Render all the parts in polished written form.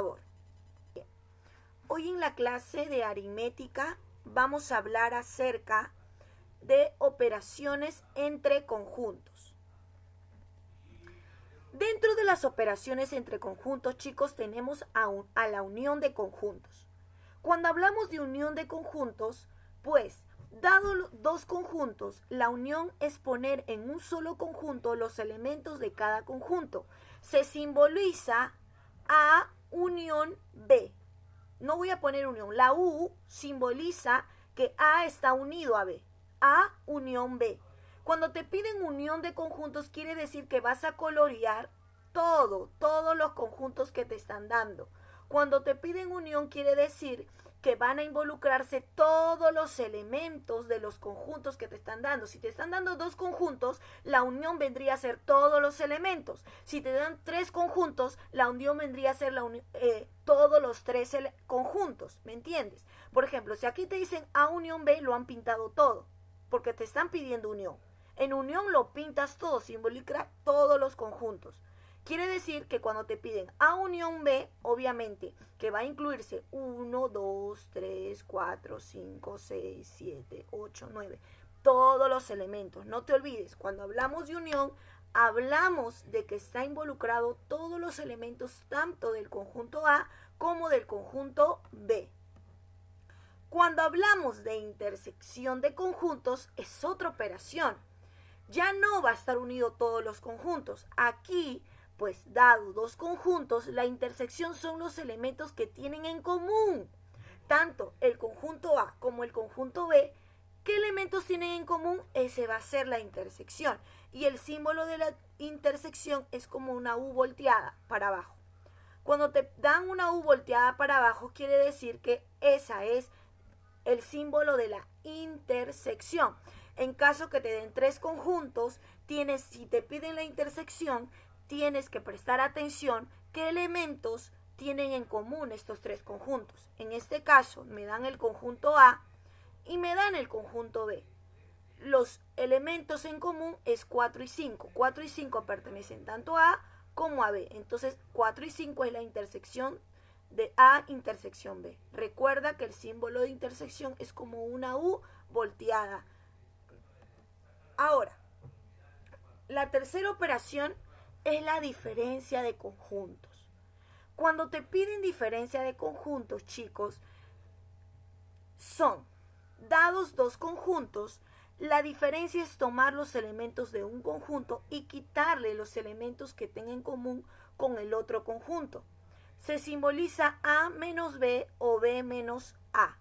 favor. Hoy en la clase de aritmética vamos a hablar acerca de operaciones entre conjuntos. Dentro de las operaciones entre conjuntos, chicos, tenemos a la unión de conjuntos. Cuando hablamos de unión de conjuntos, pues, dado dos conjuntos, la unión es poner en un solo conjunto los elementos de cada conjunto. Se simboliza A unión B. No voy a poner unión. La U simboliza que A está unido a B. A unión B. Cuando te piden unión de conjuntos, quiere decir que vas a colorear todos los conjuntos que te están dando. Cuando te piden unión, quiere decir que van a involucrarse todos los elementos de los conjuntos que te están dando. Si te están dando dos conjuntos, la unión vendría a ser todos los elementos. Si te dan tres conjuntos, la unión vendría a ser todos los tres conjuntos. ¿Me entiendes? Por ejemplo, si aquí te dicen A unión B, lo han pintado todo, porque te están pidiendo unión. En unión lo pintas todo, se involucra todos los conjuntos. Quiere decir que cuando te piden A unión B, obviamente que va a incluirse 1, 2, 3, 4, 5, 6, 7, 8, 9. Todos los elementos. No te olvides, cuando hablamos de unión, hablamos de que está involucrado todos los elementos tanto del conjunto A como del conjunto B. Cuando hablamos de intersección de conjuntos, es otra operación. Ya no va a estar unido todos los conjuntos. Aquí, pues dado dos conjuntos, la intersección son los elementos que tienen en común. Tanto el conjunto A como el conjunto B, ¿qué elementos tienen en común? Ese va a ser la intersección. Y el símbolo de la intersección es como una U volteada para abajo. Cuando te dan una U volteada para abajo, quiere decir que esa es el símbolo de la intersección. En caso que te den tres conjuntos, si te piden la intersección, tienes que prestar atención qué elementos tienen en común estos tres conjuntos. En este caso, me dan el conjunto A y me dan el conjunto B. Los elementos en común es 4 y 5. 4 y 5 pertenecen tanto a A como a B. Entonces, 4 y 5 es la intersección de A intersección B. Recuerda que el símbolo de intersección es como una U volteada. Ahora, la tercera operación es la diferencia de conjuntos. Cuando te piden diferencia de conjuntos, chicos, son dados dos conjuntos, la diferencia es tomar los elementos de un conjunto y quitarle los elementos que tengan en común con el otro conjunto. Se simboliza A menos B o B menos A.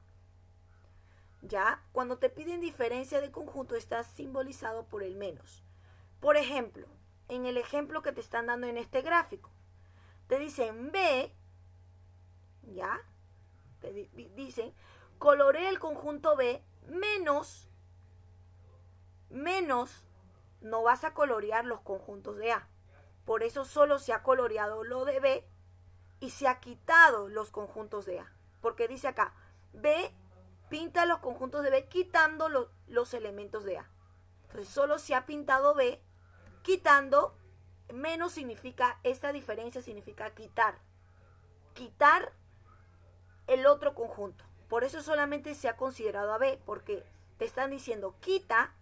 Ya, cuando te piden diferencia de conjunto, está simbolizado por el menos. Por ejemplo, en el ejemplo que te están dando en este gráfico, te dicen B, ya, te dicen, colorea el conjunto B menos, no vas a colorear los conjuntos de A. Por eso solo se ha coloreado lo de B y se ha quitado los conjuntos de A. Porque dice acá, B pinta los conjuntos de B quitando los elementos de A. Entonces solo se ha pintado B quitando. Menos significa, esta diferencia significa quitar. Quitar el otro conjunto. Por eso solamente se ha considerado a B, porque te están diciendo quita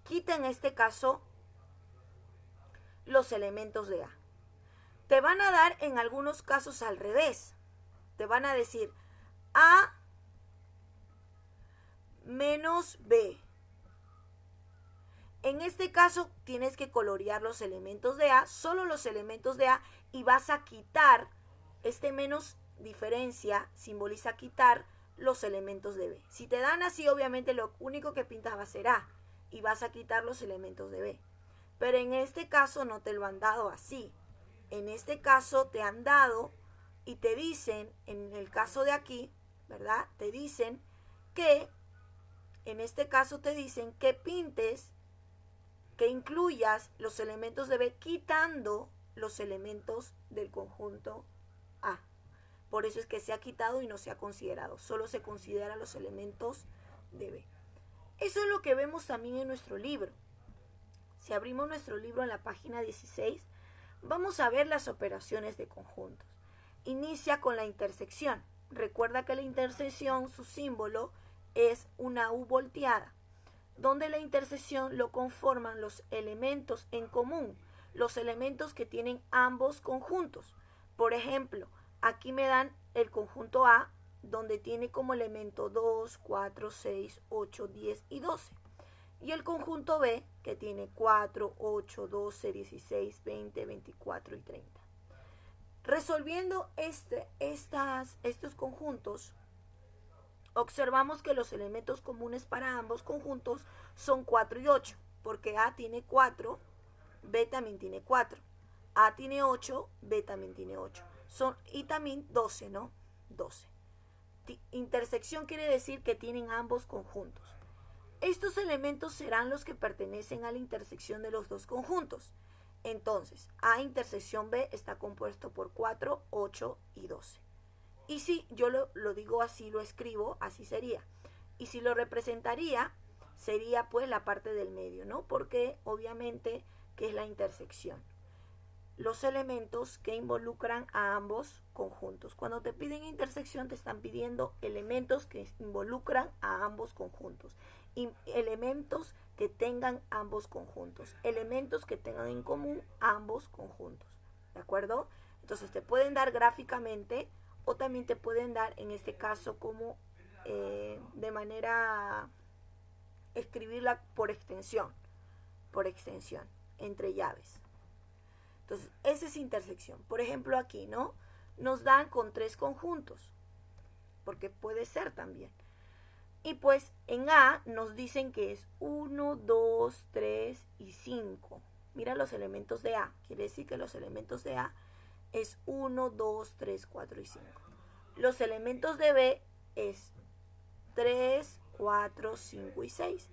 en este caso los elementos de A. Te van a dar en algunos casos al revés. Te van a decir A menos B. En este caso tienes que colorear los elementos de A, solo los elementos de A, y vas a quitar, este menos diferencia simboliza quitar los elementos de B. Si te dan así, obviamente lo único que pintas va a ser A y vas a quitar los elementos de B. Pero en este caso no te lo han dado así. En este caso te han dado y te dicen, en el caso de aquí, ¿verdad? Te dicen que, en este caso te dicen que pintes, que incluyas los elementos de B quitando los elementos del conjunto A. Por eso es que se ha quitado y no se ha considerado. Solo se considera los elementos de B. Eso es lo que vemos también en nuestro libro. Si abrimos nuestro libro en la página 16, vamos a ver las operaciones de conjuntos. inicia con la intersección. Recuerda que la intersección, su símbolo es una U volteada, donde la intersección lo conforman los elementos en común, los elementos que tienen ambos conjuntos. Por ejemplo, aquí me dan el conjunto A, donde tiene como elemento 2, 4, 6, 8, 10 y 12. Y el conjunto B, que tiene 4, 8, 12, 16, 20, 24 y 30. Resolviendo estos conjuntos, observamos que los elementos comunes para ambos conjuntos son 4 y 8, porque A tiene 4, B también tiene 4. A tiene 8, B también tiene 8. Y también 12, ¿no? 12. Intersección quiere decir que tienen ambos conjuntos. Estos elementos serán los que pertenecen a la intersección de los dos conjuntos. Entonces, A intersección B está compuesto por 4, 8 y 12. Y si yo lo digo así, lo escribo, así sería. Y si lo representaría, sería pues la parte del medio, ¿no? Porque obviamente que es la intersección. Los elementos que involucran a ambos conjuntos. Cuando te piden intersección, te están pidiendo elementos que involucran a ambos conjuntos. Y elementos que tengan ambos conjuntos. Elementos que tengan en común ambos conjuntos. ¿De acuerdo? Entonces te pueden dar gráficamente o también te pueden dar en este caso como de manera escribirla por extensión, entre llaves. Entonces, esa es intersección. Por ejemplo, aquí, ¿no? Nos dan con 3 conjuntos, porque puede ser también. Y pues en A nos dicen que es 1, 2, 3 y 5. Mira los elementos de A. Quiere decir que los elementos de A es 1, 2, 3, 4 y 5. Los elementos de B es 3, 4, 5 y 6.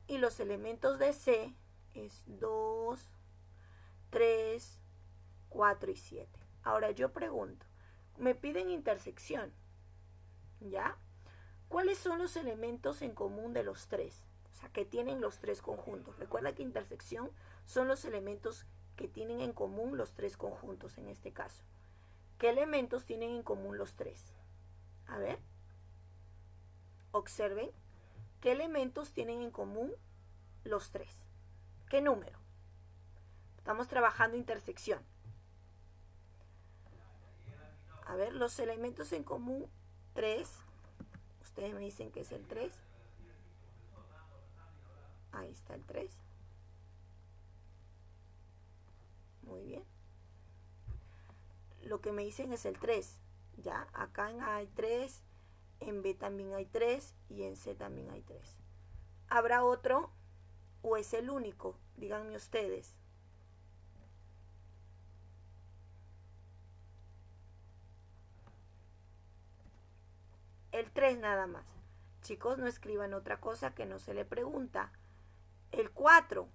Y los elementos de C es 2, 3, 4 y 7. Ahora yo pregunto, me piden intersección, ¿ya? ¿Cuáles son los elementos en común de los tres? O sea, que tienen los tres conjuntos. Recuerda que intersección son los elementos que tienen en común los tres conjuntos en este caso. ¿Qué elementos tienen en común los tres? A ver, observen, ¿qué elementos tienen en común los tres? ¿Qué número? Estamos trabajando intersección. A ver, los elementos en común, 3. Ustedes me dicen que es el 3. Ahí está el 3. Muy bien. Lo que me dicen es el 3. Ya, acá en A hay 3, en B también hay 3 y en C también hay 3. ¿Habrá otro o es el único? Díganme ustedes. El 3 nada más. Chicos, no escriban otra cosa que no se le pregunta. El 4.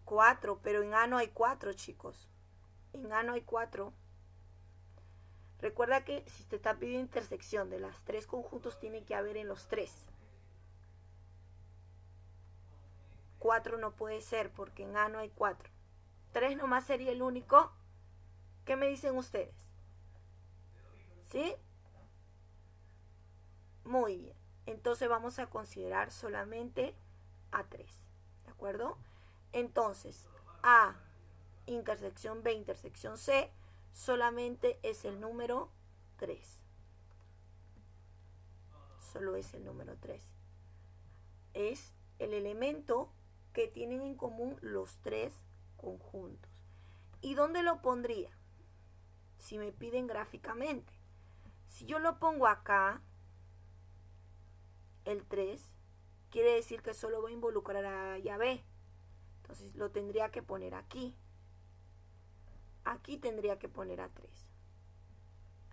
4, pero en A no hay 4, chicos. En A no hay 4. Recuerda que si te está pidiendo intersección de las tres conjuntos, tiene que haber en los 3. 4 no puede ser porque en A no hay 4. 3 nomás sería el único. ¿Qué me dicen ustedes? ¿Sí? Muy bien. Entonces vamos a considerar solamente A3. ¿De acuerdo? Entonces, A intersección B intersección C solamente es el número 3. Solo es el número 3. Es el elemento que tienen en común los tres conjuntos. ¿Y dónde lo pondría? Si me piden gráficamente. Si yo lo pongo acá, el 3, quiere decir que solo va a involucrar a A y a B. Entonces lo tendría que poner aquí. Aquí tendría que poner a 3.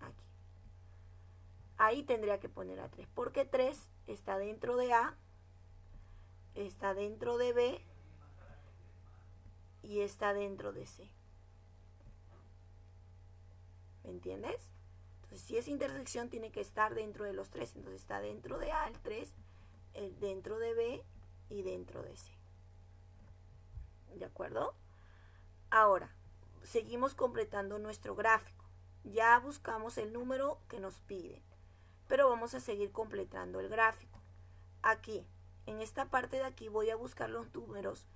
Aquí. Ahí tendría que poner a 3. Porque 3 está dentro de A, está dentro de B y está dentro de C. ¿Me entiendes? Entonces, si es intersección, tiene que estar dentro de los 3. Entonces, está dentro de A el 3, dentro de B y dentro de C. ¿De acuerdo? Ahora, seguimos completando nuestro gráfico. Ya buscamos el número que nos piden, pero vamos a seguir completando el gráfico. Aquí, en esta parte de aquí, voy a buscar los números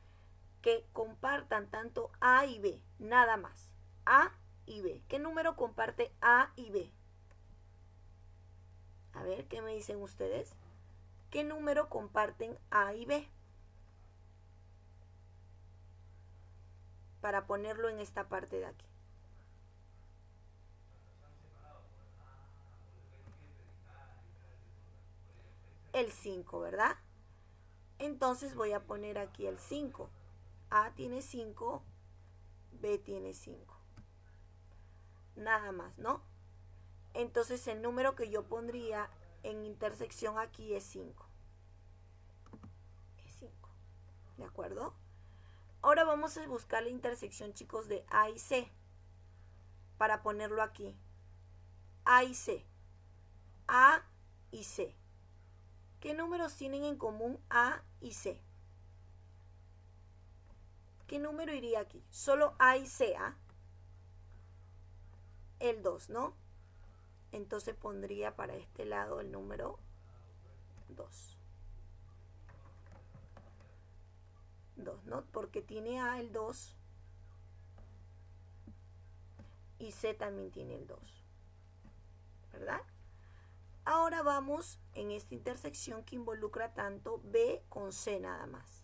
que compartan tanto A y B, nada más. A y B. ¿Qué número comparte A y B? A ver, ¿qué me dicen ustedes? ¿Qué número comparten A y B? Para ponerlo en esta parte de aquí. El 5, ¿verdad? Entonces voy a poner aquí el 5. A tiene 5, B tiene 5. Nada más, ¿no? Entonces el número que yo pondría en intersección aquí es 5. Es 5. ¿De acuerdo? Ahora vamos a buscar la intersección, chicos, de A y C. Para ponerlo aquí. A y C. A y C. ¿Qué números tienen en común A y C? ¿Qué número iría aquí? Solo A y C, ¿ah? El 2, ¿no? Entonces pondría para este lado el número 2. 2, ¿no? Porque tiene A el 2 y C también tiene el 2, ¿verdad? Ahora vamos en esta intersección que involucra tanto B con C nada más.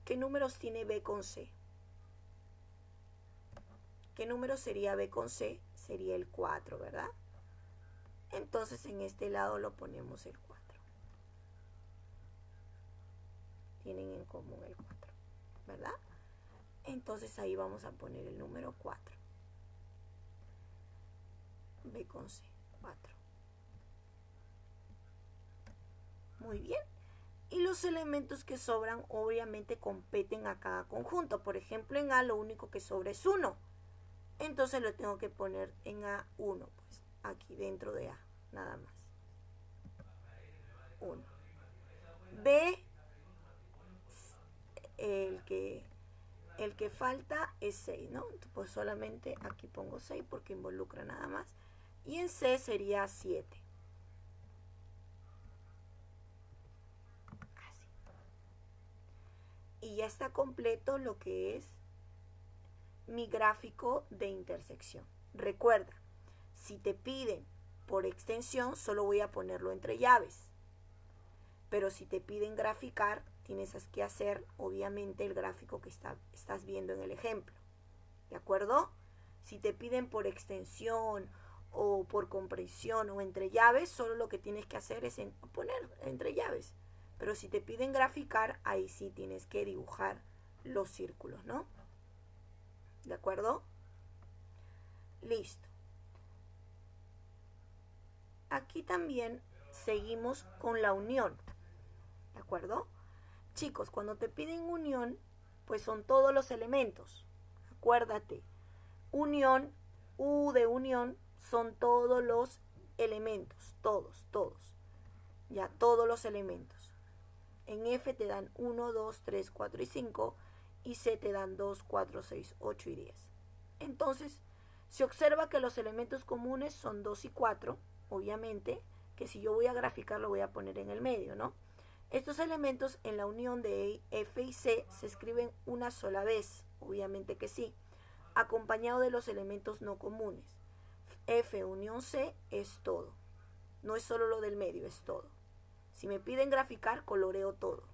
¿Qué números tiene B con C? ¿Qué número sería B con C? Sería el 4, ¿verdad? Entonces en este lado lo ponemos el 4. Tienen en común el 4, ¿verdad? Entonces ahí vamos a poner el número 4. B con C, 4. Muy bien. Y los elementos que sobran obviamente competen a cada conjunto. Por ejemplo, en A lo único que sobra es 1. Entonces lo tengo que poner en A1, pues aquí dentro de A, nada más. 1. B, el que falta es 6, ¿no? Pues solamente aquí pongo 6 porque involucra nada más. Y en C sería 7. Así. Y ya está completo lo que es mi gráfico de intersección. Recuerda, si te piden por extensión, solo voy a ponerlo entre llaves. Pero si te piden graficar, tienes que hacer, obviamente, el gráfico que estás viendo en el ejemplo. ¿De acuerdo? Si te piden por extensión o por comprensión o entre llaves, solo lo que tienes que hacer es poner entre llaves. Pero si te piden graficar, ahí sí tienes que dibujar los círculos, ¿no? ¿De acuerdo? Listo. Aquí también seguimos con la unión. ¿De acuerdo? Chicos, cuando te piden unión, pues son todos los elementos. Acuérdate, unión, U de unión, son todos los elementos. Todos. Ya, todos los elementos. En F te dan 1, 2, 3, 4 y 5. Y C te dan 2, 4, 6, 8 y 10. Entonces, se observa que los elementos comunes son 2 y 4. Obviamente, que si yo voy a graficar lo voy a poner en el medio, ¿no? Estos elementos en la unión de F y C se escriben una sola vez, obviamente que sí, acompañado de los elementos no comunes. F unión C es todo. No es solo lo del medio, es todo. Si me piden graficar, coloreo todo.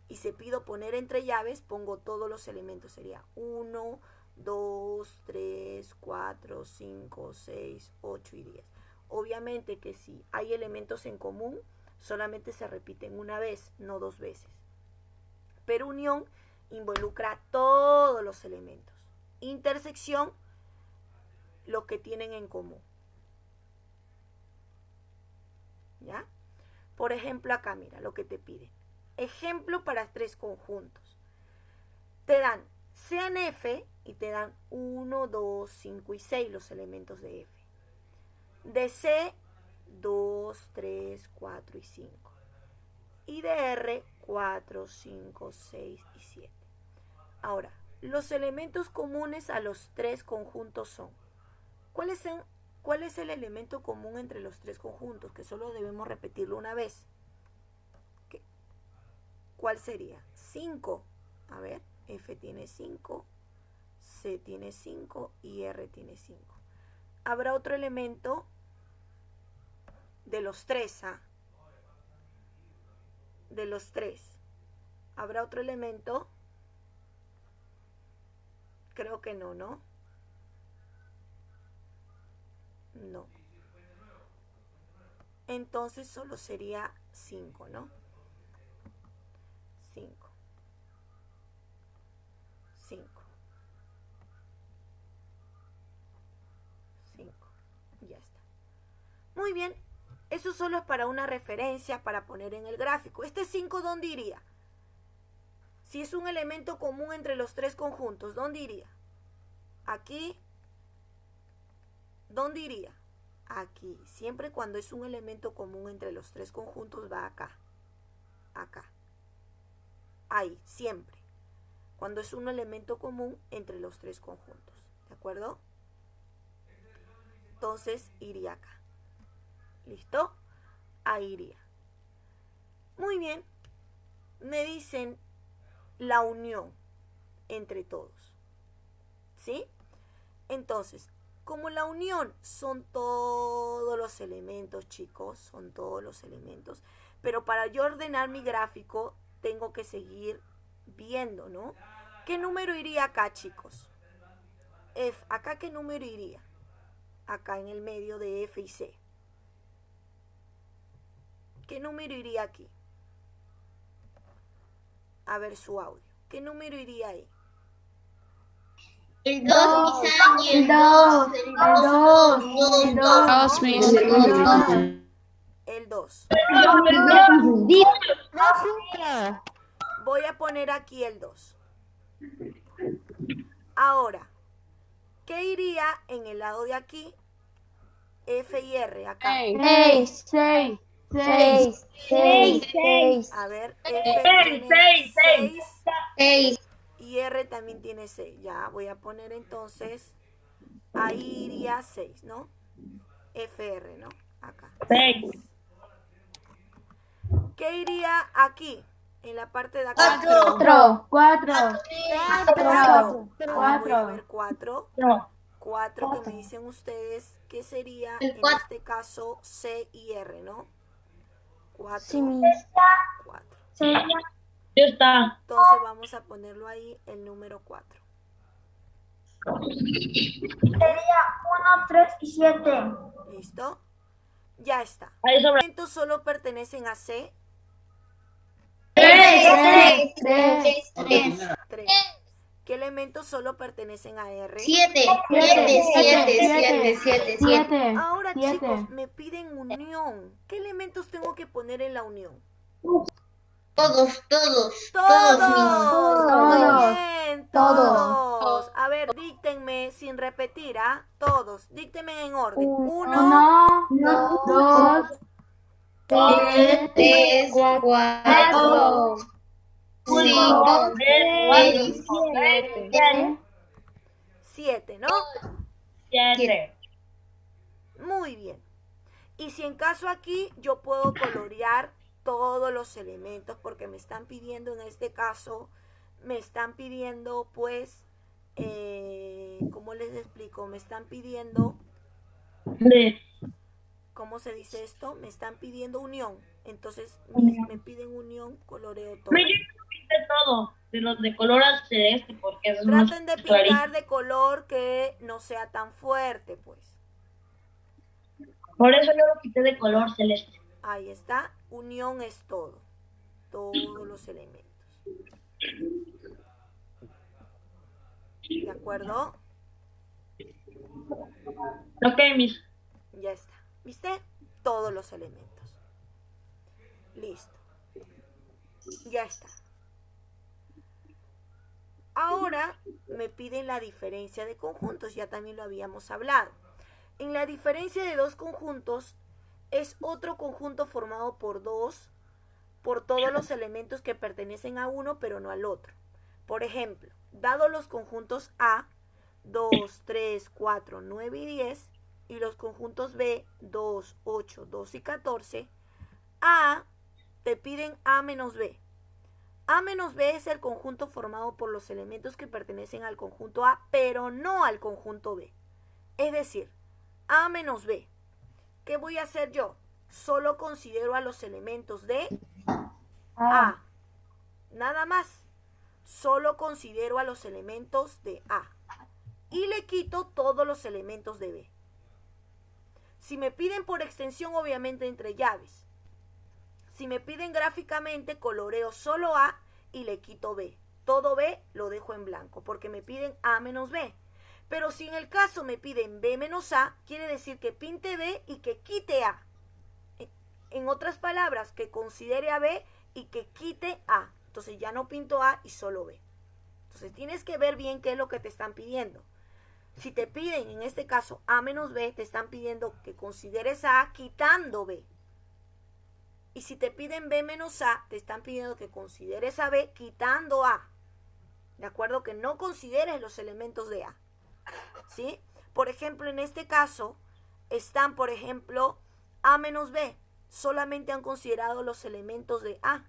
Y si pido poner entre llaves, pongo todos los elementos. Sería 1, 2, 3, 4, 5, 6, 8 y 10. Obviamente que si hay elementos en común, solamente se repiten una vez, no 2 veces. Pero unión involucra todos los elementos. Intersección, lo que tienen en común. ¿Ya? Por ejemplo, acá mira lo que te pide. Ejemplo para 3 conjuntos. Te dan, sean F y te dan 1, 2, 5 y 6 los elementos de F. De C, 2, 3, 4 y 5. Y de R, 4, 5, 6 y 7. Ahora, los elementos comunes a los tres conjuntos son. ¿Cuál es el elemento común entre los tres conjuntos? Que solo debemos repetirlo una vez. ¿Cuál sería? 5. A ver, F tiene 5, C tiene 5 y R tiene 5. Habrá otro elemento de los tres, ¿ah? De los tres. ¿Habrá otro elemento? Creo que no, ¿no? No. Entonces solo sería 5, ¿no? 5. 5. 5. Ya está. Muy bien. Eso solo es para una referencia, para poner en el gráfico. ¿Este 5 dónde iría? Si es un elemento común entre los tres conjuntos, ¿dónde iría? Aquí. ¿Dónde iría? Aquí. Siempre cuando es un elemento común entre los tres conjuntos va acá. Acá. Ahí, siempre. Cuando es un elemento común entre los tres conjuntos. ¿De acuerdo? Entonces iría acá. ¿Listo? Ahí iría. Muy bien. Me dicen la unión entre todos. ¿Sí? Entonces, como la unión son todos los elementos, chicos, son todos los elementos, pero para yo ordenar mi gráfico tengo que seguir viendo, ¿no? ¿Qué número iría acá, chicos? F, ¿acá qué número iría? Acá en el medio de F y C. ¿Qué número iría aquí? A ver su audio. ¿Qué número iría ahí? El 2, el 2, el 2, El 2. Voy a poner aquí el 2. Ahora, ¿qué iría en el lado de aquí? F y R, acá. 6. A ver, F tiene 6 y R también tiene 6. Ya, voy a poner entonces, ahí iría 6, ¿no? FR, ¿no? Acá. 6. ¿Qué iría aquí? En la parte de acá. 4. Voy a ver 4. No. 4 que me dicen ustedes que sería El en 4. este caso C y R, ¿no? 4. Sí, 4. Ya está. Entonces vamos a ponerlo ahí el número 4. Sería 1, 3 y 7. ¿Listo? Ya está. Ahí sobra. ¿Qué elementos solo pertenecen a C? 3. 3. ¿Qué elementos solo pertenecen a R? 7. Ahora, chicos, me piden unión. ¿Qué elementos tengo que poner en la unión? Todos. ¡Todos! Muy Todos. bien, Todos. todos. A ver, díctenme sin repetir, ¿ah? Todos. Díctenme en orden. 1, 2, 3, 4, 5, 6, 7, ¿no? 7. Muy bien. Y si en caso aquí yo puedo colorear todos los elementos porque me están pidiendo en este caso, me están pidiendo pues, ¿cómo les explico? Me están pidiendo, ¿cómo se dice esto? Me están pidiendo unión. Entonces me piden unión, coloreo todo. Yo pinté todo, de los de color celeste, porque es más Traten de clarito. pintar de color que no sea tan fuerte, pues. Por eso yo lo quité de color celeste. Ahí está. Unión es todo. Todos los elementos. ¿De acuerdo? Ok, mis. Ya está. ¿Viste? Todos los elementos. Listo. Ya está. Ahora me piden la diferencia de conjuntos. Ya también lo habíamos hablado. En la diferencia de dos conjuntos es otro conjunto formado por todos los elementos que pertenecen a uno pero no al otro. Por ejemplo, dado los conjuntos A, 2, 3, 4, 9 y 10, y los conjuntos B, 2, 8, 2 y 14, te piden A menos B. A menos B es el conjunto formado por los elementos que pertenecen al conjunto A, pero no al conjunto B. Es decir, A menos B. ¿Qué voy a hacer yo? Solo considero a los elementos de A. Nada más. Solo considero a los elementos de A. Y le quito todos los elementos de B. Si me piden por extensión, obviamente entre llaves. Si me piden gráficamente, coloreo solo A y le quito B. Todo B lo dejo en blanco porque me piden A menos B. Pero si en el caso me piden B menos A, quiere decir que pinte B y que quite A. En otras palabras, que considere a B y que quite A. Entonces ya no pinto A y solo B. Entonces tienes que ver bien qué es lo que te están pidiendo. Si te piden, en este caso, A menos B, te están pidiendo que consideres A quitando B. Y si te piden B menos A, te están pidiendo que consideres a B quitando A. ¿De acuerdo? Que no consideres los elementos de A. ¿Sí? Por ejemplo, en este caso, están, por ejemplo, A menos B. Solamente han considerado los elementos de A.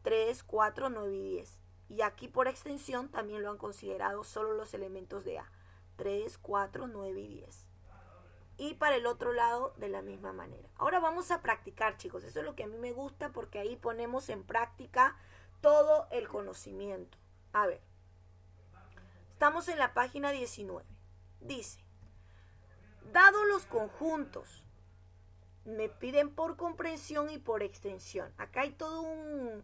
3, 4, 9 y 10. Y aquí, por extensión, también lo han considerado solo los elementos de A. 3, 4, 9 y 10. Y para el otro lado de la misma manera. Ahora vamos a practicar, chicos. Eso es lo que a mí me gusta porque ahí ponemos en práctica todo el conocimiento. A ver. Estamos en la página 19. Dice, dado los conjuntos, me piden por comprensión y por extensión. Acá hay todo un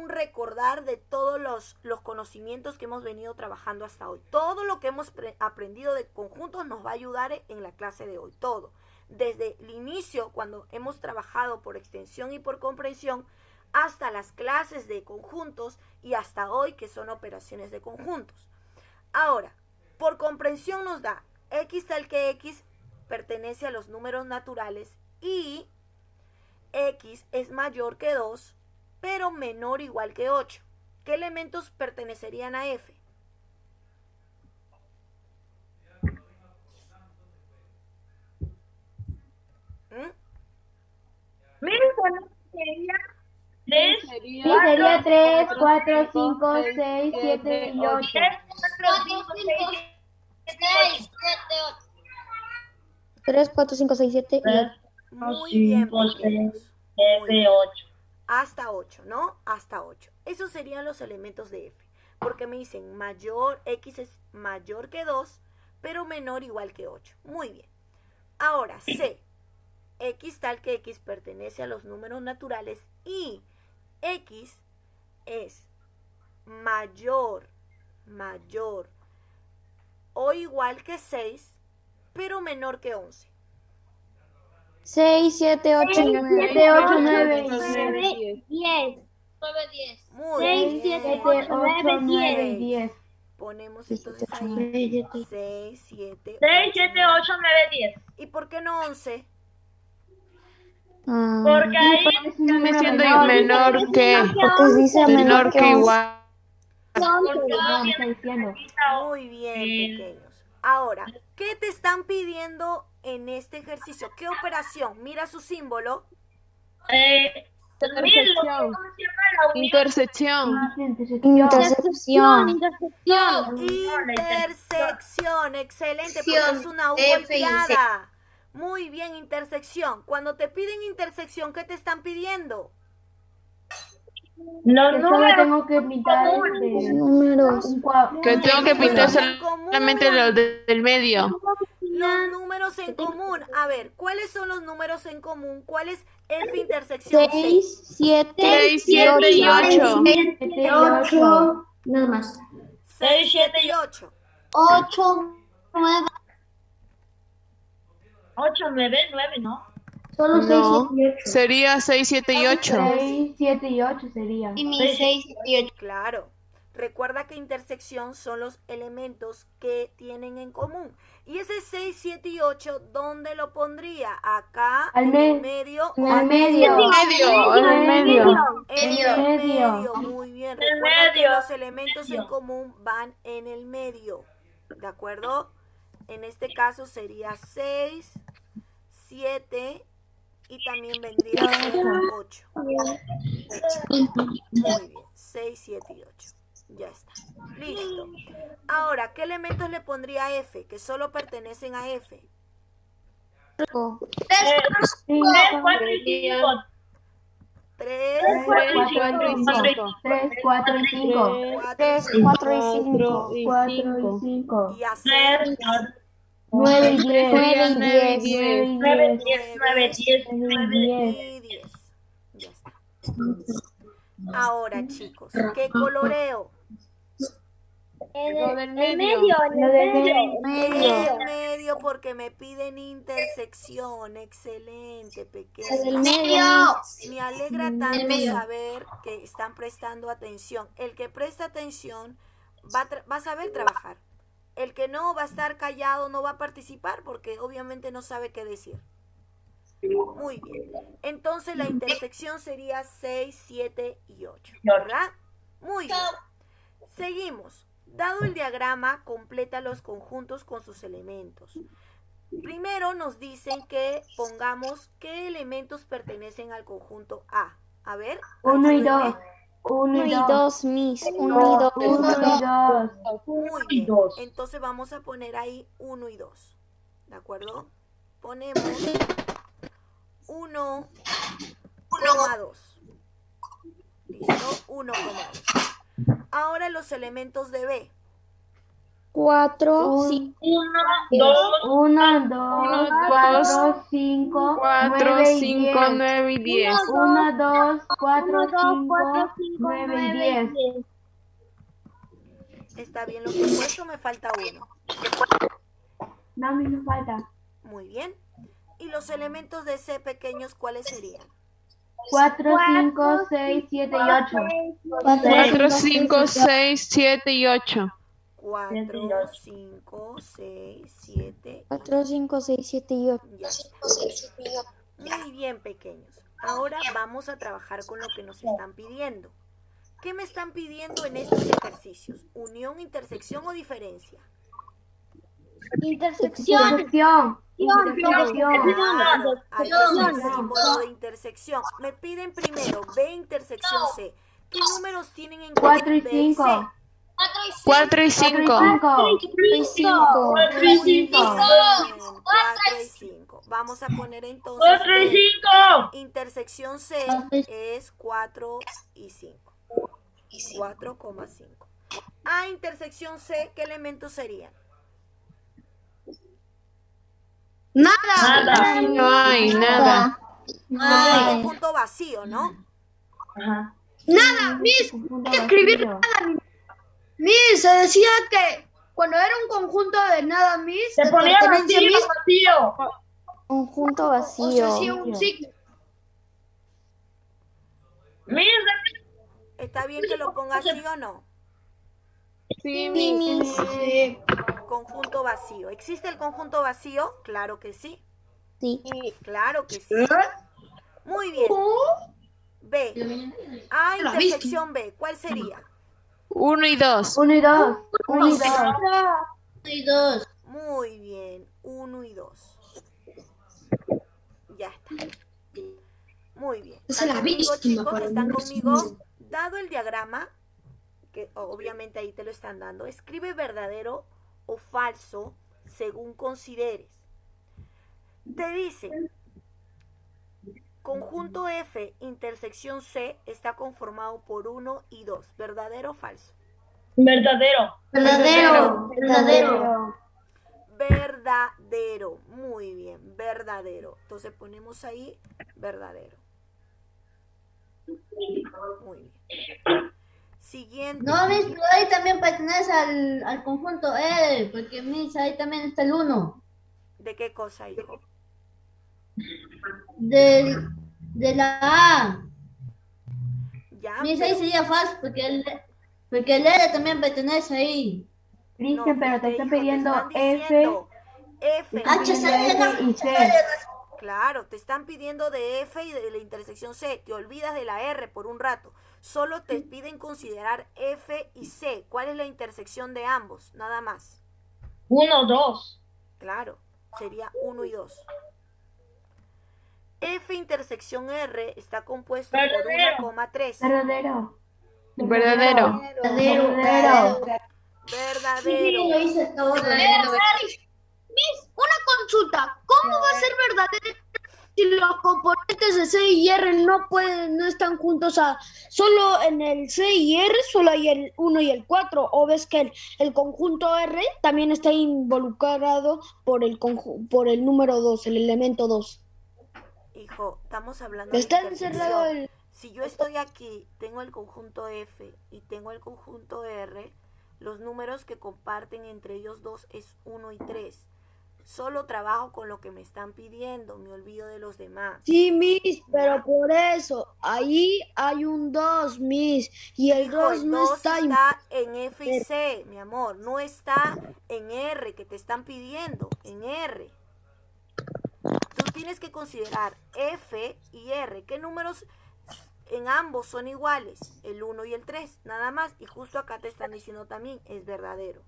recordar de todos los conocimientos que hemos venido trabajando hasta hoy. Todo lo que hemos aprendido de conjuntos nos va a ayudar en la clase de hoy. Todo. Desde el inicio, cuando hemos trabajado por extensión y por comprensión, hasta las clases de conjuntos y hasta hoy que son operaciones de conjuntos. Ahora, por comprensión nos da x tal que x pertenece a los números naturales y x es mayor que 2, pero menor o igual que 8. ¿Qué elementos pertenecerían a F? Miren, bueno, sería 3, Sí, sería 3, 4, 5, 6, 7 y 8. 3, 4, 5, 6, 7 y 8. Muy bien, 5, 6, pequeños. 7, 8. Hasta 8, ¿no? Hasta 8. Esos serían los elementos de F. Porque me dicen mayor, X es mayor que 2, pero menor o igual que 8. Muy bien. Ahora, C. X tal que X pertenece a los números naturales y X es mayor o igual que 6, pero menor que 11. 6, 7, 8, 9, 7, 8, 9, 10. Muy 6, bien. 7, 8, 9 y 10. Ponemos entonces ahí 6, 7, 6, 7, 8, 9, 10. ¿Y por qué no 11? Porque ahí Viene siendo menor que, Porque dice menor que igual. Muy bien, pequeños. Ahora, ¿qué te están pidiendo en este ejercicio? ¿Qué operación? Mira su símbolo. Intersección. Intersección. Intersección, excelente, porque es una U volteada. Muy bien, intersección. Cuando te piden intersección, ¿qué te están pidiendo? los Solo números tengo que pintar números. Que tengo que pintar solamente los del medio. Los números en común. A ver, ¿cuáles son los números en común? ¿Cuál es F intersección 6, 7, 6, 7 y 8. 8. Nada más. 6, 7 y 8. 8, 9. 8, 9, 9, ¿no? Solo 6, No, 7 y 8. sería 6, 7 y 8. 6, 7 y 8 serían. Y mi 6, 7 y 8. Claro. Recuerda que intersección son los elementos que tienen en común. Y ese 6, 7 y 8, ¿dónde lo pondría? Acá, en el medio. En el medio. En el medio. Muy bien. Recuerda que los elementos en común van en el medio. ¿De acuerdo? En este caso sería 6, 7 y también vendría a ser 8. Muy bien. 6, 7 y 8. Ya está. Listo. Ahora, ¿qué elementos le pondría a F? Que solo pertenecen a F. 3, 4 y 5. 3, 4 y 5. 3, 4 y 5. 3, 4 y 5. 4 y 5. Y hacer 9 y 10. 9, 10, 9, 10, 9 y 10. Ya está. Ahora, chicos, ¿qué coloreo? En el Lo medio. En medio porque me piden intersección. Excelente, pequeño. Me alegra tanto saber que están prestando atención. El que presta atención va a saber trabajar. El que no va a estar callado, no va a participar porque obviamente no sabe qué decir. Muy bien. Entonces la intersección sería 6, 7 y 8. ¿Verdad? Muy bien. Seguimos. Dado el diagrama, completa los conjuntos con sus elementos. Primero nos dicen que pongamos qué elementos pertenecen al conjunto A. A ver. 1 y 2. 1 y 2, Miss. 1 y 2. 1 y 2. Muy bien. Entonces vamos a poner ahí 1 y 2. ¿De acuerdo? Ponemos 1,2. ¿Listo? 1,2. Ahora los elementos de B. 4, 1, 2, 4, 5, 9 y 10. 1, 2, 4, 5, 9 y 10. Está bien lo que he puesto, me falta uno. No, a mí me falta. Muy bien. ¿Y los elementos de C pequeños cuáles serían? 4, 5, 6, 7 y 8. 4, 5, 6, 7 y 8. 4, 5, 6, 7. 4, 5, 6, 7 y 8. Ya está. Muy bien, pequeños. Ahora vamos a trabajar con lo que nos están pidiendo. ¿Qué me están pidiendo en estos ejercicios? ¿Unión, intersección o diferencia? Intersección. Claro, ahí está el símbolo de intersección. Me piden primero B intersección C. ¿Qué números tienen en común 4 y B 5. C? 4 y 5. 4 y 5. Vamos a poner entonces 4 y 5. intersección C es 4 y 5. 4,5. A intersección C, ¿qué elementos serían? Nada. No hay nada. Un conjunto vacío, ¿no? Ajá. Escribir. Miss, se decía que cuando era un conjunto de nada, Miss, Se de ponía pertenencia, vacío, Miss, vacío. Conjunto o se hacía vacío. un signo. Mira, ¿Está bien que lo ponga así o no? Sí, Miss. Conjunto vacío. ¿Existe el conjunto vacío? Claro que sí. Sí. Claro que sí. Muy bien. B. A intersección B. ¿Cuál sería? 1 y 2. 1 y 2. 1 y 2. Muy bien. 1 y 2. Ya está. Muy bien. ¿Están conmigo, chicos? ¿Están conmigo? Dado el diagrama, que obviamente ahí te lo están dando, escribe verdadero o falso según consideres. Te dice, conjunto F, intersección C, está conformado por 1 y 2. ¿Verdadero o falso? verdadero. Verdadero. Muy bien, verdadero. Entonces ponemos ahí verdadero. Muy bien. Siguiente. No, Miss, pero ahí también pertenece al conjunto L, porque Miss, ahí también está el 1. ¿De qué cosa, hijo? De la A. Ya, Miss, ahí sería falso, porque Porque el R también pertenece ahí. Cristian, pero te hijo, están pidiendo están F, diciendo F. H, F y C. Claro, te están pidiendo de F y de la intersección C. Te olvidas de la R por un rato. Solo te piden considerar F y C. ¿Cuál es la intersección de ambos? Nada más. 1, 2. Claro, sería 1 y 2. F intersección R está compuesto por Verdadero. 1,3. Verdadero. Verdadero. Verdadero. Verdadero. Lo hice todo. Miss, una consulta. ¿Cómo va a ser verdadero si los componentes de C y R no están juntos? O sea, solo en el C y R solo hay el 1 y el 4. ¿O ves que el conjunto R también está involucrado por el número 2, el elemento 2? Hijo, estamos hablando de Está encerrado intersección. el... Si yo estoy aquí, tengo el conjunto F y tengo el conjunto R, los números que comparten entre ellos dos es 1 y 3. Solo trabajo con lo que me están pidiendo, me olvido de los demás. Sí, Miss, pero por eso, ahí hay un 2, Miss, y el Hijo, 2 el no 2 está... está en F y C, mi amor, no está en R que te están pidiendo, en R. Tú tienes que considerar F y R. ¿Qué números en ambos son iguales? El 1 y el 3, nada más. Y justo acá te están diciendo también, es verdadero.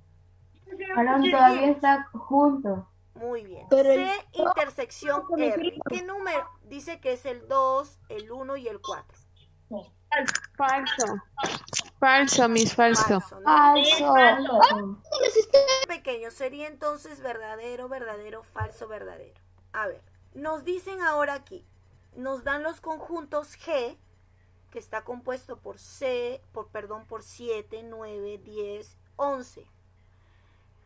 Aarón todavía está junto. Muy bien. Pero C intersección R. ¿Qué número? Dice que es el 2, el 1 y el 4. Falso. Falso, Miss, falso. Falso, ¿no? Falso. Pequeño, sería entonces verdadero, verdadero, falso, verdadero. A ver, nos dicen ahora aquí, nos dan los conjuntos G, que está compuesto por 7, 9, 10, 11.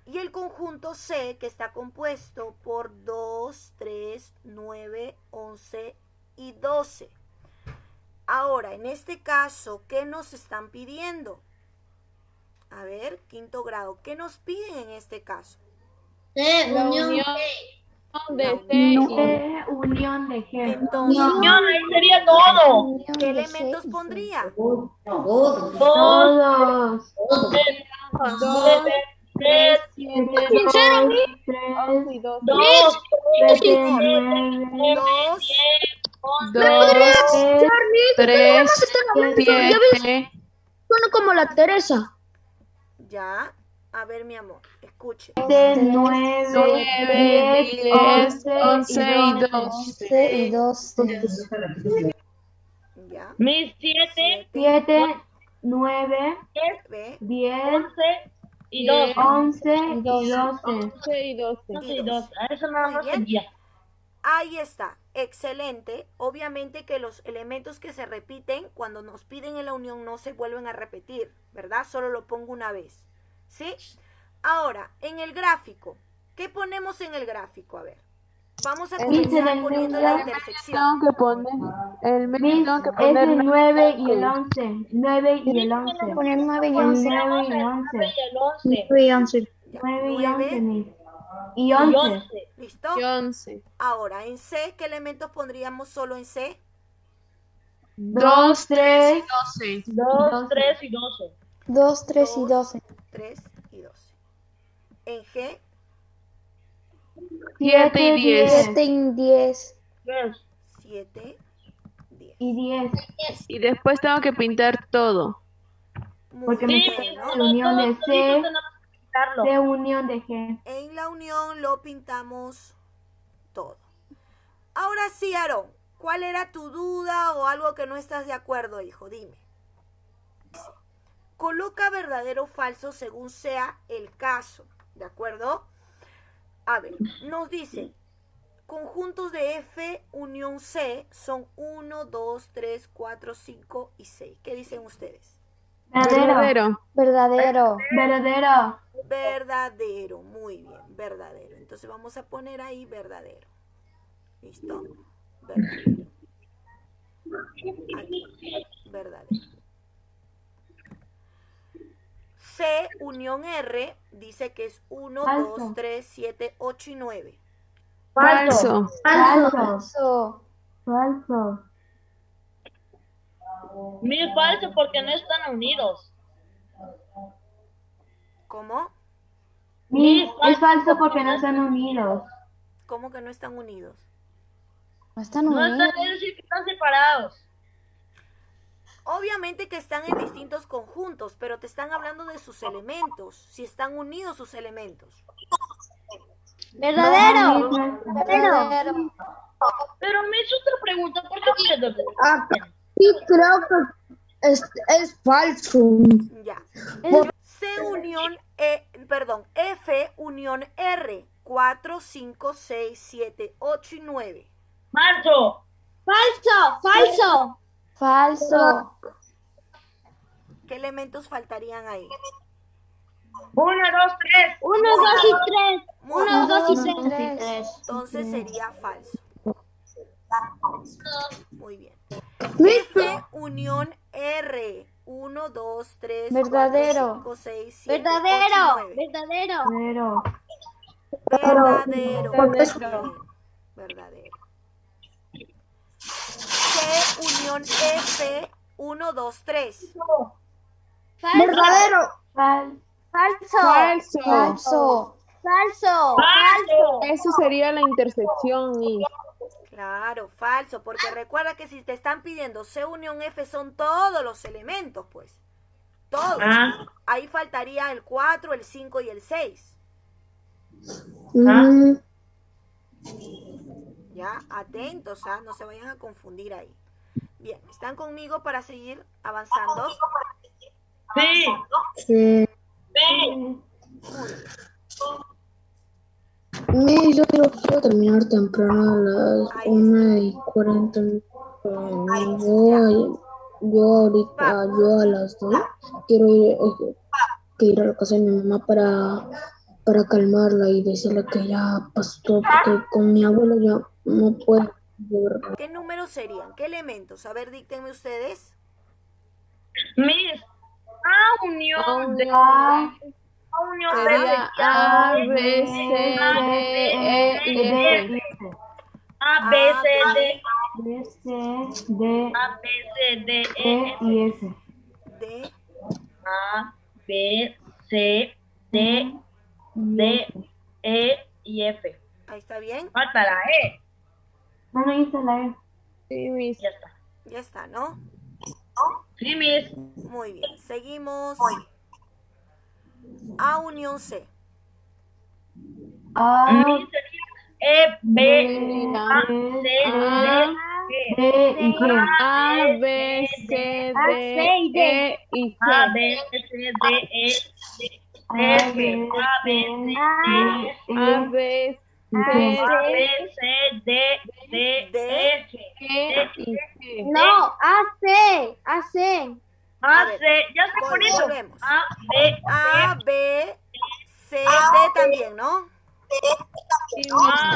Y el conjunto C, que está compuesto por 2, 3, 9, 11 y 12. Ahora, en este caso, ¿qué nos están pidiendo? A ver, quinto grado, ¿qué nos piden en este caso? La unión. de C y Unión de G. Entonces, Ahí sería todo. ¿qué elementos pondría? Todos. 2, 2, 3, 7, 3, y 2. 2, 7, 9, 2, 2, 3, 7. Suena como la Teresa. ya. A ver, mi amor, escuche. 9, 10, 11 y 12. Ya. mis 7, 7, 9, 10, 10, 11 y 2. 11 y 12. 11 y 12. 11 y 2. A eso nada Muy más bien. sería. Ahí está, excelente. Obviamente que los elementos que se repiten cuando nos piden en la unión no se vuelven a repetir, ¿verdad? Solo lo pongo una vez, ¿sí? Ahora, en el gráfico, ¿qué ponemos en el gráfico? A ver, vamos a comenzar poniendo la intersección. Tengo que poner el Miss, medio, tengo que es poner el 9 y el 11. 9 y el 11. Poner 9 y El 11. 9 y el 11. Y el 11. 9 y 11, 9 Miss. Y Y 11. 11. ¿Listo? y 11. Ahora, en C, ¿qué elementos pondríamos solo en C? 2, 3, 12. 2, 3 y 12. 2, 3 y 12. 3 y 12. En G, 7 y 10. 7 y 10. 3. 7, 10. y 10. Y después tengo que pintar todo. Muy Porque me bien, sale ¿no? la unión de C, tenemos que quitarlo. de unión de G. En la unión lo pintamos todo. Ahora sí, Aarón, ¿cuál era tu duda o algo que no estás de acuerdo, hijo? Dime. Coloca verdadero o falso según sea el caso, ¿de acuerdo? A ver, nos dice, conjuntos de F unión C son 1, 2, 3, 4, 5 y 6. ¿Qué dicen ustedes? Verdadero. Verdadero. Verdadero. Verdadero, muy bien, verdadero. Entonces vamos a poner ahí verdadero. ¿Listo? Verdadero. Aquí, verdadero. C unión R dice que es 1, Falso. 2, 3, 7, 8 y 9. Falso. Falso. Falso. Falso. Mil falso porque no están unidos. ¿Cómo? Miss, es falso porque no están unidos. ¿Cómo que no están unidos? No están No unidos. están, es decir, que están separados. Obviamente que están en distintos conjuntos, pero te están hablando de sus elementos, si están unidos sus elementos. Verdadero. Verdadero. Pero me hizo otra pregunta, ¿por qué tienes doble? Sí, creo que es falso. Ya. C unión F unión R. 4, 5, 6, 7, 8 y 9. Falso. Falso. Falso. ¿Qué elementos faltarían ahí? 1, 2, 3. 1, 2 y 3. Muy 1, bien. 2 y 3. 3. Entonces sería falso. Muy bien. Miss, F unión R. 1, 2, 3, Verdadero. 4, 5, 6, 7, verdadero. 8 y 9. Verdadero. Verdadero. Bien. Verdadero. C unión F. 1, 2, 3. Verdadero. Falso. Falso. Falso. Falso. Eso sería la intersección, Miss. Claro, falso, porque recuerda que si te están pidiendo C unión F son todos los elementos, pues. Todos. Ah. Ahí faltaría el 4, el 5 y el 6. Ya, atentos, ¿ah? No se vayan a confundir ahí. Bien, ¿están conmigo para seguir avanzando? Sí. Sí. Sí. Yo quiero terminar temprano a las 1:40. Yo ahorita, yo a las 2 quiero ir a la casa de mi mamá para calmarla y decirle que ya pasó, porque con mi abuelo ya no puedo. ¿Qué números serían? ¿Qué elementos? A ver, díctenme ustedes. Miss, A unión de A, A unión Sería A, B, C, D, E y F. A, B, C, D, B, C, D, A, B, C, D, E E, y F. D, A, B, C, D, D, E y F. ahí está bien. Falta la E. No, no hice la E. Sí, Miss. Ya está. Ya está, ¿no? Sí, Miss. Muy bien. Seguimos. A unión C. A, Miss sería E, B, A, C, A, D, D y G. A, B, C, D, E y A, G. B, C, D, E, A, F, B, A, B, C, A, D, B, E, A, C, B, C, D, D, F. E y G. No, AC. A A, ver, C, ya sé por eso. volvemos. A, B, A, B, C, D también, ¿no?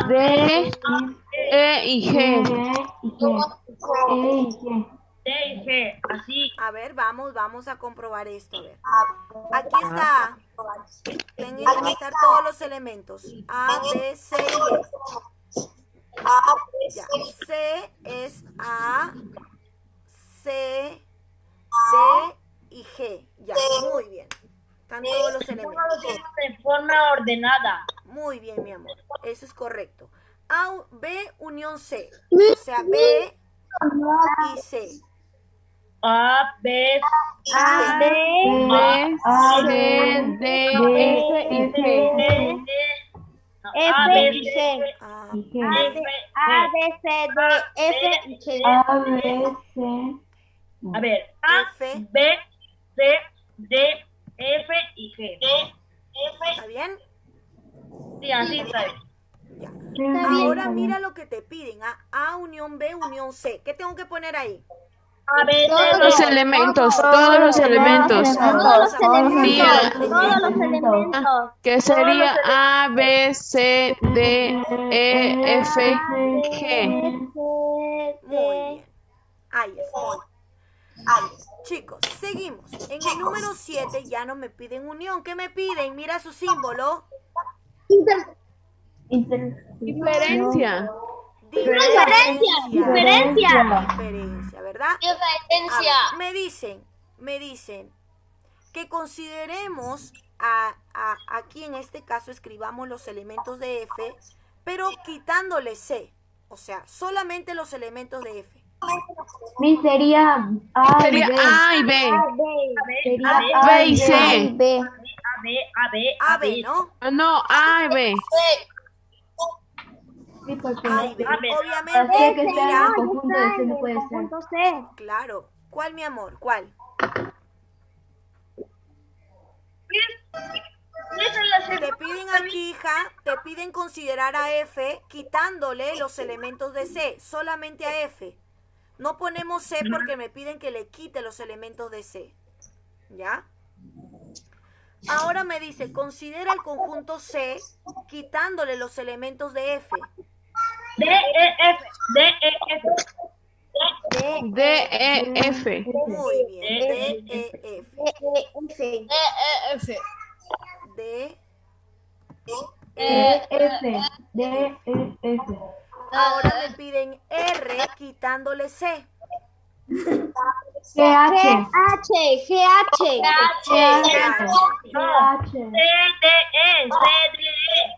D, E y E G. y G. E y G. D y G. Así. A ver, vamos a comprobar esto. A ver. Aquí está. Tienen que estar todos los elementos. A, B, C y E. Ya. C es A, C, D y G. Ya, muy bien. Están todos los elementos. De forma ordenada. Muy bien, mi amor. Eso es correcto. A, B unión C. O sea, B y C. A, B, A, B, A, C, B, D, D, F y C, G. D, A, F B, y C, C. A, y G. A, B, C, D, F y G. A, B, C. A ver, A, F. B, C, D, F y G. ¿Está bien? Sí, así está. Ya. bien. Ahora mira lo que te piden. A unión B unión C. ¿Qué tengo que poner ahí? A, B, C, Todos los elementos, todos los elementos. Todos los Sí, Todos los elementos. que sería A, B, C, D, E, F, G. Muy bien. Ahí está. Chicos, seguimos. En el número 7 ya no me piden unión. ¿Qué me piden? Mira su símbolo. Diferencia. Diferencia, ¿verdad? Diferencia. A ver, me dicen que consideremos aquí en este caso escribamos los elementos de F, pero quitándole C. O sea, solamente los elementos de F. Miss, sería A y Sería B. A y B. Sería B y C. B. A, B, ¿no? No, A y B. Sí, porque A y B. A, B. así Obviamente, que está en mira, el conjunto de C no puede ser. claro. ¿Cuál, mi amor? ¿Cuál? Te piden aquí, hija, te piden considerar a F quitándole los elementos de C, solamente a F. No ponemos C porque me piden que le quite los elementos de C. ¿Ya? Ahora me dice, considera el conjunto C quitándole los elementos de F. D, E, F. D, E, F. D, E, F. Muy bien. D, E, F. D, D, F. D, E, F. ahora me piden R quitándole C. G, H. Claro. G, H. C, D, E. C, D, E.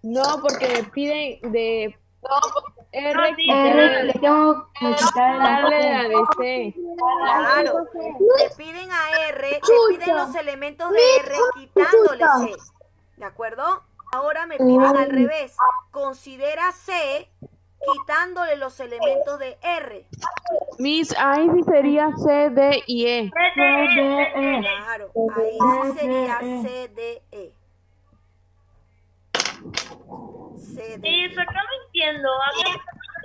No, porque me piden de R R, quitarle le tengo que quitar la la C. de C. Claro. Te piden a R, te piden los elementos de R quitándole C. ¿De acuerdo? Ahora me piden al revés. Considera C quitándole los elementos de R. Miss, ahí sí sería C, D y E. C, D, E. Claro. Ahí sí sería C, D, E. C, D, Sí, E. acá no entiendo. Acá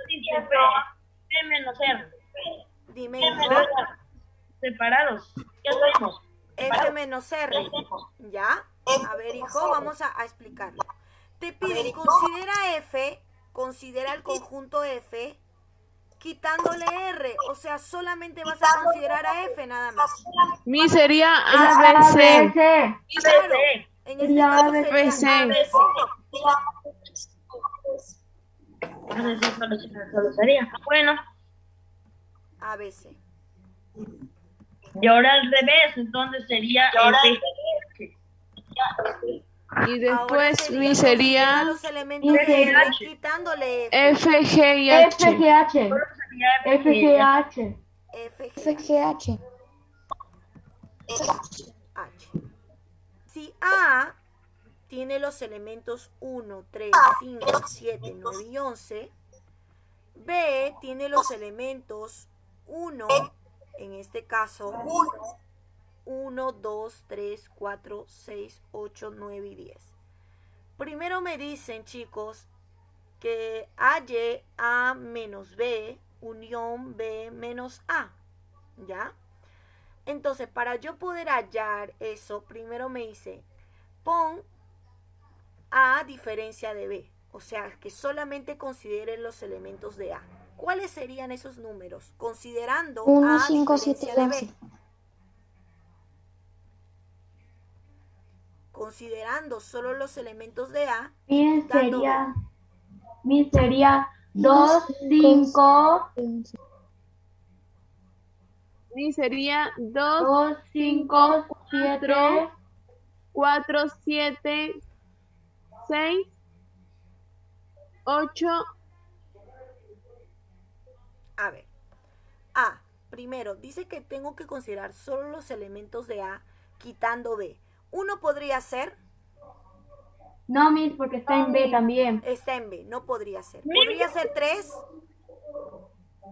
dice P. P menos R. Dime, P hijo. menos R. Separados. ¿Qué hacemos? F menos R. ¿Ya? A ver, hijo, vamos a explicarlo. Te piden, considera el conjunto F quitándole R. O sea, solamente vas a considerar a F nada más. Miss, sería A, A, B, C. C. Claro. En este caso ABC. sería ABC. Solo sería. Bueno, ABC. y ahora al revés, entonces sería F. Y Ahora después Miss sería considera los elementos de F, R quitándole F. F, G y F, H. G, H. Solo sería F, G, H. F, G, FGH. H. Si A tiene los elementos 1, 3, 5, 7, 9 y 11, B tiene los elementos 1, en este caso 1, 2, 3, 4, 6, 8, 9 y 10. Primero me dicen, chicos, que halle A menos B, unión B menos A, ¿ya? Entonces, para yo poder hallar eso, primero me dice, pon A diferencia de B. O sea, que solamente considere los elementos de A. ¿Cuáles serían esos números? Considerando 1, A 5, 7 diferencia y de 11. B. Considerando solo los elementos de A. Mi quitando B. sería 2, 5, Miss sería 2, 2, 5, 7, 4, 7, 6, 8. A ver. A. Primero, dice que tengo que considerar solo los elementos de A quitando B. Uno podría ser, no, Miss, porque está en B también. está en B, no podría ser. ¿Podría ser 3?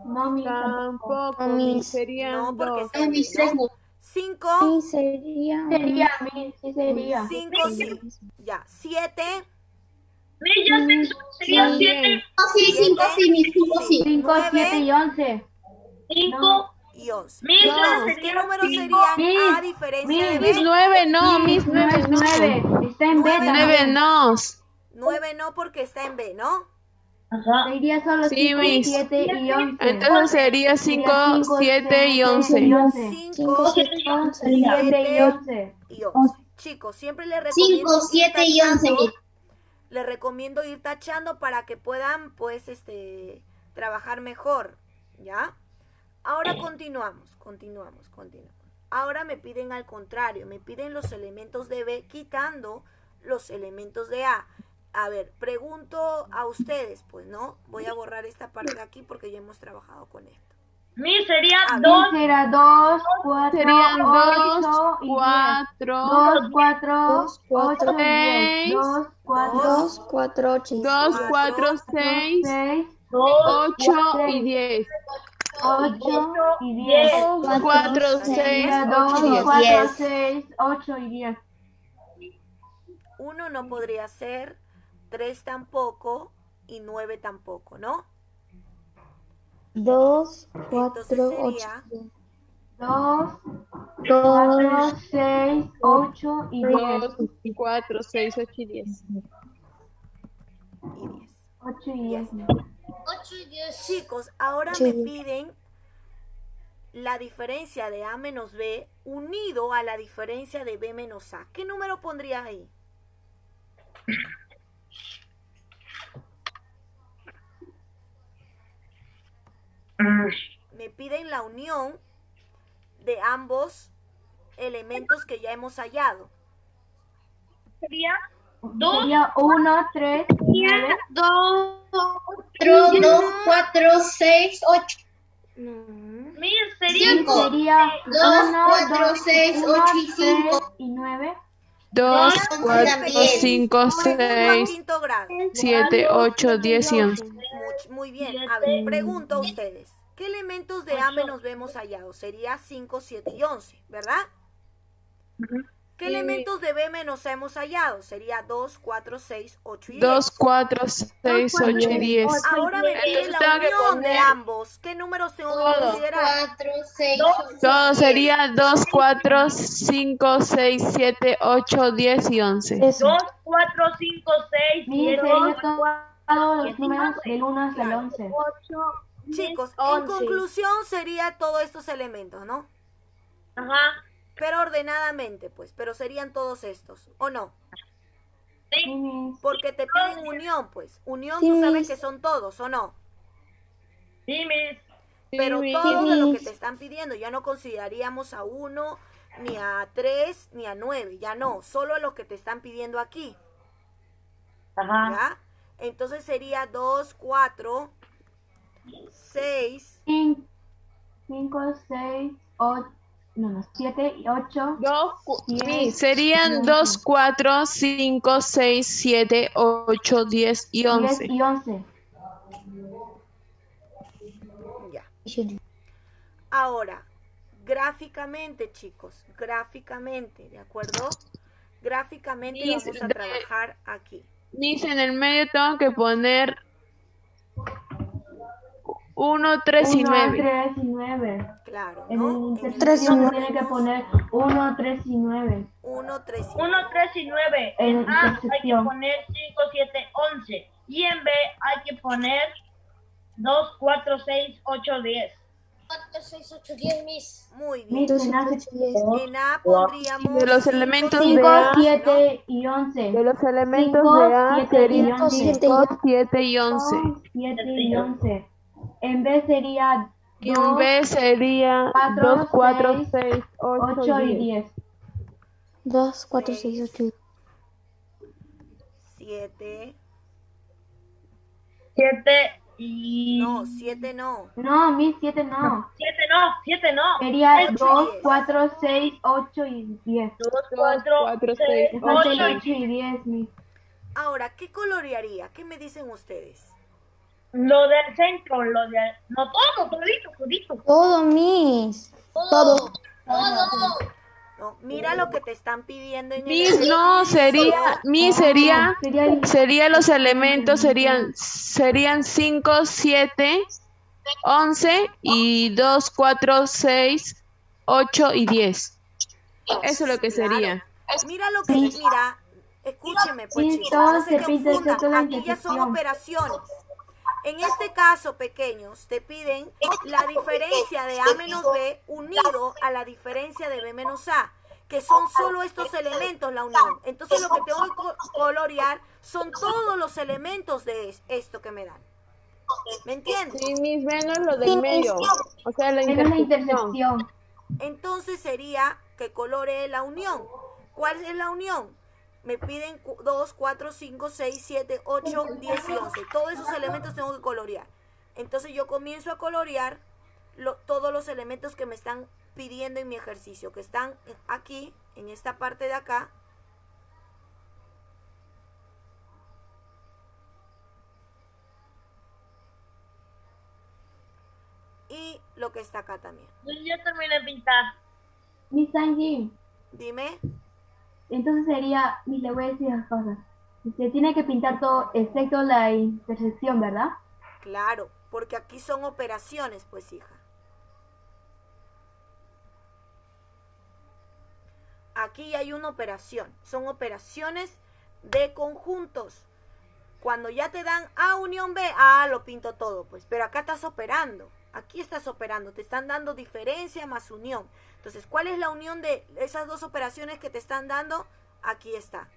No, Miss, Tampoco. No, Miss Miss. sería No, porque 2. está en B, ¿no? 5, Sí, sería. sería, Miss, sí sería. 5, ya. 7, Ya sé, sería Sí. 7, 5, 9 7 y 11. 5. y 11. Miss, Entonces, ¿qué números serían A diferencia de Miss B? 9 no, Miss 9 no. 9, está en B 9 también. 9 no. 9 no porque está en B, ¿no? Ajá. Sería solo Sí, 5, Miss. 7 y 11. Entonces sería 5, 7 y 11. 5, 7 y 11. y 11. Chicos, siempre les recomiendo 5, 7 y 11. Les recomiendo ir tachando para que puedan, pues, trabajar mejor, ¿ya? Ahora continuamos. Ahora me piden al contrario, me piden los elementos de B quitando los elementos de A. A ver, pregunto a ustedes, pues, ¿no? Voy a borrar esta parte de aquí porque ya hemos trabajado con esto. Miss, sería A ver. 2. Será 2, 4, Serían 2, 8 y 10. 4, 2, 4, 2, 4, 8 y 10. 2, 4, 2, 4, 8 y 2, 4, 6, 6, 8 y 10. 8 y 10. 2, 4, 6, Sería 2, 8 y 10. 4, 6, 8 y 10. 1 no podría ser, 3 tampoco y 9 tampoco, ¿no? 2, 4, Entonces 8, sería 2, 2, 4, 6, 8 y 10. 2, 4, 6, 8 y 10. y 10. 8 y 10. Chicos, ahora Sí. me piden la diferencia de A menos B unido a la diferencia de B menos A. ¿Qué número pondrías ahí? Me piden la unión de ambos elementos que ya hemos hallado. Sería 2, Sería 1, 3, 9. 2, 4, 6, 8. Miss, sería 5. Sería 2, 1, 4, 6, 8 y 5. y 9. 2, 4, también. 5, Segundo a 6, quinto grado. 7, 8, 10 y 11. Muy bien. A ver, pregunto a ustedes. ¿Qué elementos de A menos B hemos hallado? Sería 5, 7 y 11, ¿verdad? ¿Qué elementos de B menos A hemos hallado? Sería 2, 4, 6, 8 y 10. 2, 4, 6, 8 y 10. Ahora me piden Entonces la tengo que unión de poner ambos. ¿Qué números tengo que todo. considerar? 4, 6, Todo sería 2, 4, 5, 6, 7, 8, 10 y 11. 2, 4, 5, 6, Mi 7, sería 8, todos los números del 1 hasta el 11. Chicos, en conclusión sería todos estos elementos, ¿no? Ajá. Pero ordenadamente, pues. Pero serían todos estos, ¿o no? Sí, mis. Porque te piden unión, pues. Unión, Sí, tú sabes mis. que son todos, ¿o no? Sí, Miss. Pero Sí, todo de lo que mis. te están pidiendo, ya no consideraríamos a 1, ni a 3, ni a 9, ya no, solo a los que te están pidiendo aquí, Ajá. ¿ya? Entonces sería 2, 4, 6, 5, 6, 8, no, 7 y 8. Serían 2, 4, 5, 6, 7, 8, 10 y 10 11. y 11. ya. Ahora, gráficamente, chicos, gráficamente, ¿de acuerdo? Gráficamente Miss, vamos a de- trabajar aquí. Miss, en el medio tengo que poner 1, 3 y 1, 9. 3 y 9. Claro, En ¿no? el En el intersección medio tiene que ponemos poner 1, 3 y 9. 1, 3 y 1, 3 y 9. En En A hay que intersección. poner 5, 7, 11. Y en B hay que poner 2, 4, 6, 8, 10. 4, 6, 8, 10, Miss. Muy bien. Mis en A se En A pondríamos De los 5, elementos 7, de A, 7 y 11. De los elementos 5, de A 7 y serían 11. 5, 7 y 11. 7 y 11. En B sería Y en 2, B sería 2, 4, 6, 8 8 y y 10. 10. 2, 4, 6, 8. 7, 7 y... no, 7 no. No, mis 7 no. 7 no, 7 no. Sería 8 y 2, 10. 4, 6, 8 y 10. 2, 4, 4, 6, 6, Me falta el 8. 8 y 10, mis. Ahora, ¿qué colorearía? ¿Qué me dicen ustedes? Lo del centro, lo del... No, todo, todito. Todo, Miss. Todo. No, mira lo que te están pidiendo en el Miss, no, sería sería los elementos, serían 5, 7, 11 y 2, 4, 6, 8 y 10. Eso es lo que sería. Mira lo que, mira, escúcheme, pues Sí, chicos, todo no se se pinta confundan, excepto la aquí ya son intersección. operaciones. En este caso, pequeños, te piden la diferencia de A menos B unido a la diferencia de B menos A, que son solo estos elementos, la unión. Entonces lo que tengo que colorear son todos los elementos de esto que me dan. ¿Me entiendes? Sí, Miss, menos lo del medio, o sea, la Es una intersección. intersección. Entonces sería que colore la unión. ¿Cuál es la unión? Me piden 2, 4, 5, 6, 7, 8, 10 y 11. Todos esos elementos tengo que colorear. Entonces yo comienzo a colorear todos los elementos que me están pidiendo en mi ejercicio, que están aquí, en esta parte de acá. Y lo que está acá también. Yo terminé de pintar. Miss Angie, Dime. entonces sería, le voy a decir las cosas. Se tiene que pintar todo excepto la intersección, ¿verdad? Claro, porque aquí son operaciones, pues, hija. Aquí hay una operación. Son operaciones de conjuntos. Cuando ya te dan A unión B, lo pinto todo, pues. Pero acá estás operando. Aquí estás operando. Te están dando diferencia más unión. Entonces, ¿cuál es la unión de esas dos operaciones que te están dando? Aquí está.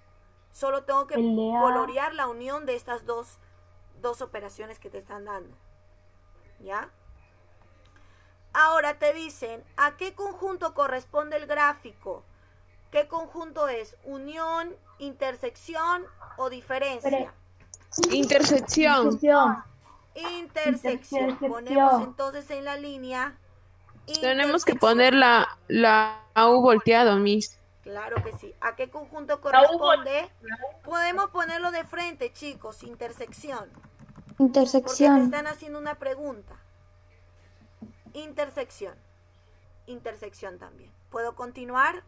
Solo tengo que colorear la unión de estas dos operaciones que te están dando. ¿Ya? Ahora te dicen, ¿a qué conjunto corresponde el gráfico? ¿Qué conjunto es? ¿Unión, intersección o diferencia? Intersección. Intersección. Ponemos entonces en la línea. Tenemos que poner la U volteado, Miss. Claro que sí. ¿A qué conjunto corresponde? Podemos ponerlo de frente, chicos. Intersección. Porque te Intersección. están haciendo una pregunta. Intersección. Intersección también. ¿Puedo continuar?